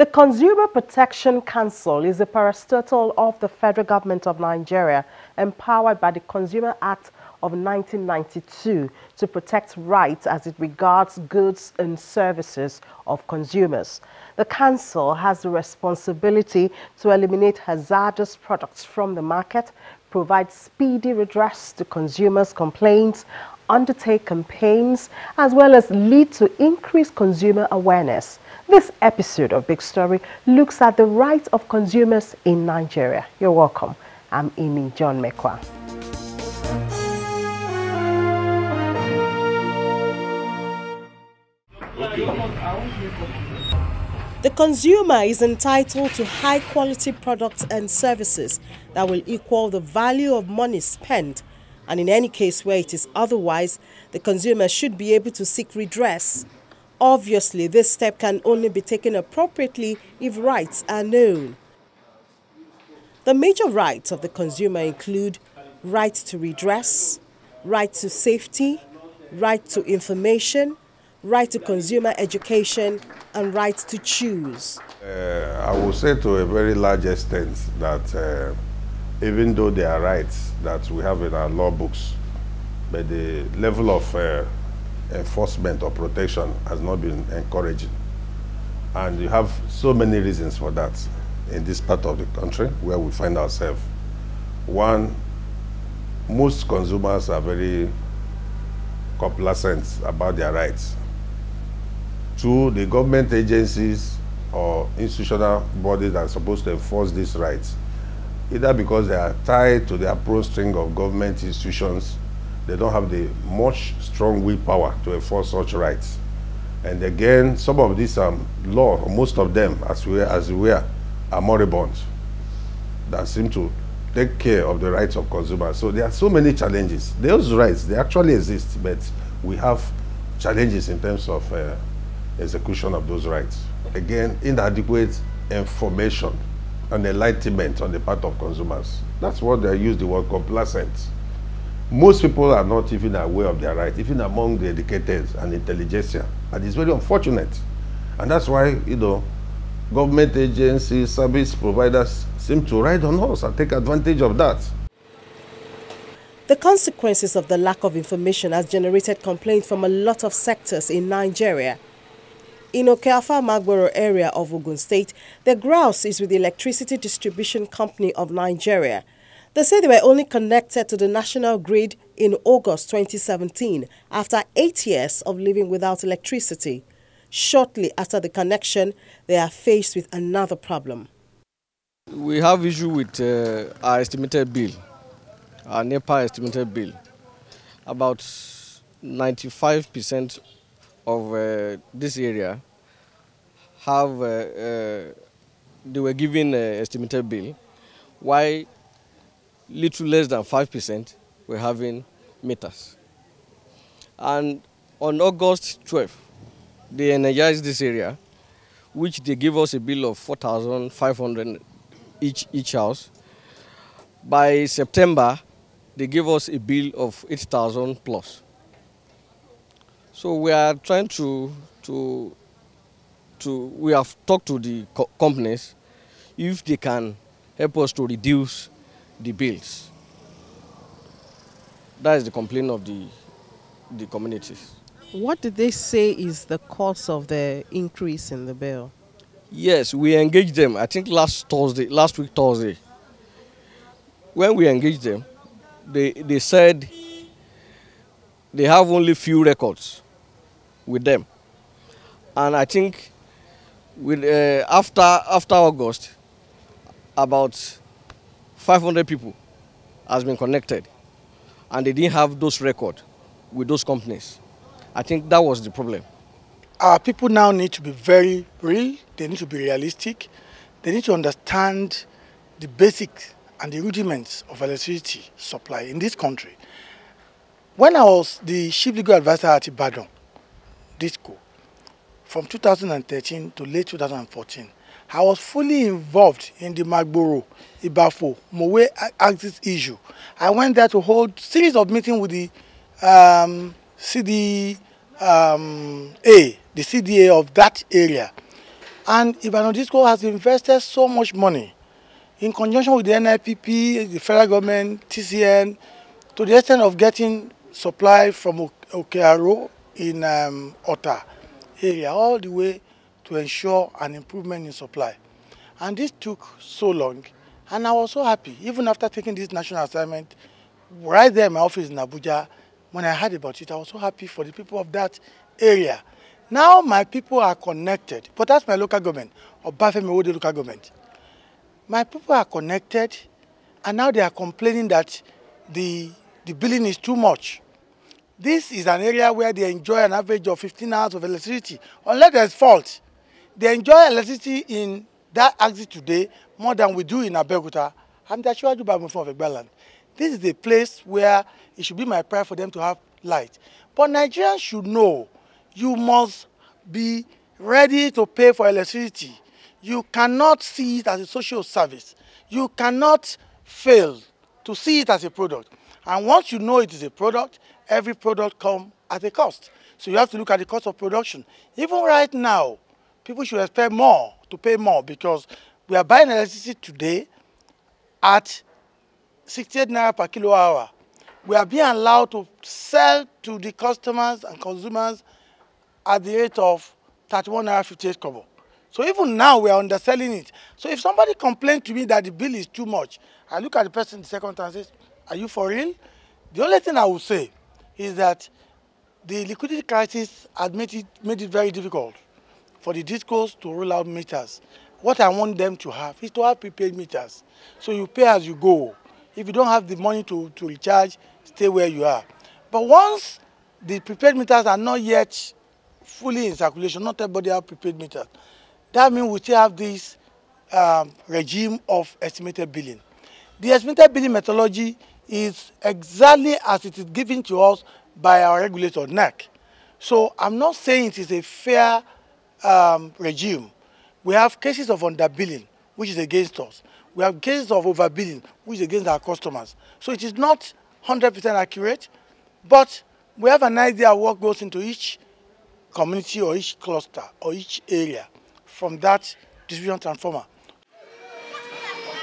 The Consumer Protection Council is a parastatal of the federal government of Nigeria, empowered by the Consumer Act of 1992 to protect rights as it regards goods and services of consumers. The council has the responsibility to eliminate hazardous products from the market, provide speedy redress to consumers' complaints, undertake campaigns, as well as lead to increased consumer awareness. This episode of Big Story looks at the rights of consumers in Nigeria. You're welcome. I'm Amy John Mekwa. The consumer is entitled to high-quality products and services that will equal the value of money spent, and in any case where it is otherwise, the consumer should be able to seek redress. Obviously, this step can only be taken appropriately if rights are known. The major rights of the consumer include right to redress, right to safety, right to information, right to consumer education, and right to choose. I will say to a very large extent that even though there are rights that we have in our law books, but the level of enforcement or protection has not been encouraging. And you have so many reasons for that in this part of the country where we find ourselves. One, most consumers are very complacent about their rights. Two, the government agencies or institutional bodies that are supposed to enforce these rights, either because they are tied to the apron string of government institutions, they don't have the much strong willpower to enforce such rights. And again, some of these law, most of them, as we are moribund, that seem to take care of the rights of consumers. So there are so many challenges. Those rights, they actually exist, but we have challenges in terms of execution of those rights. Again, inadequate information and enlightenment on the part of consumers. That's what they use the word complacent. Most people are not even aware of their rights, even among the educated and intelligentsia. And it's very unfortunate. And that's why, government agencies, service providers seem to ride on us and take advantage of that. The consequences of the lack of information has generated complaints from a lot of sectors in Nigeria. In Okeafa Magboro area of Ogun State, the grouse is with the Electricity Distribution Company of Nigeria. They say they were only connected to the national grid in August 2017 after 8 years of living without electricity. Shortly after the connection, they are faced with another problem. We have issue with our estimated bill, our NEPA estimated bill. About 95% of this area have, they were given estimated bill, while little less than 5% were having meters. And on August 12th, they energized this area, which they gave us a bill of 4,500 each house. By September, they gave us a bill of 8,000 plus. So we are trying we have talked to the companies if they can help us to reduce the bills. That is the complaint of the communities. What did they say is the cause of the increase in the bill? Yes, we engaged them, I think last week Thursday. When we engaged them, they said they have only few records with them. And I think with, after August, about 500 people has been connected, and they didn't have those records with those companies. I think that was the problem. Our people now need to be very real, they need to be realistic, they need to understand the basics and the rudiments of electricity supply in this country. When I was the chief legal advisor at Ibadan, DISCO, from 2013 to late 2014, I was fully involved in the Magboro, Ibafo, Mowe axis issue. I went there to hold a series of meetings with the CDA, the CDA of that area. And Ibadan Disco has invested so much money in conjunction with the NIPP, the federal government, TCN, to the extent of getting supply from Okearo in Ota area, all the way to ensure an improvement in supply. And this took so long, and I was so happy, even after taking this national assignment, right there in my office in Abuja, when I heard about it, I was so happy for the people of that area. Now my people are connected, but that's my local government, or Bafemi Owode local government. My people are connected, and now they are complaining that the billing is too much. This is an area where they enjoy an average of 15 hours of electricity, unless there's fault. They enjoy electricity in that axis today more than we do in Abeokuta. I'm the Asiwaju Bamifun of Egbaland. This is a place where it should be my pride for them to have light. But Nigerians should know you must be ready to pay for electricity. You cannot see it as a social service. You cannot fail to see it as a product. And once you know it is a product, every product comes at a cost. So you have to look at the cost of production. Even right now, people should expect more, to pay more, because we are buying electricity today at 68 naira per kilowatt hour. We are being allowed to sell to the customers and consumers at the rate of 31 naira 58 kobo. So even now we are underselling it. So if somebody complains to me that the bill is too much, I look at the person the second time and say, are you for real? The only thing I will say is that the liquidity crisis had made it very difficult for the discos to roll out meters. What I want them to have is to have prepaid meters. So you pay as you go. If you don't have the money to recharge, stay where you are. But once the prepaid meters are not yet fully in circulation, not everybody have prepaid meters, that means we still have this regime of estimated billing. The estimated billing methodology is exactly as it is given to us by our regulator, NAC. So I'm not saying it is a fair regime. We have cases of underbilling, which is against us. We have cases of overbilling, which is against our customers. So it is not 100% accurate, but we have an idea of what goes into each community or each cluster or each area from that distribution transformer.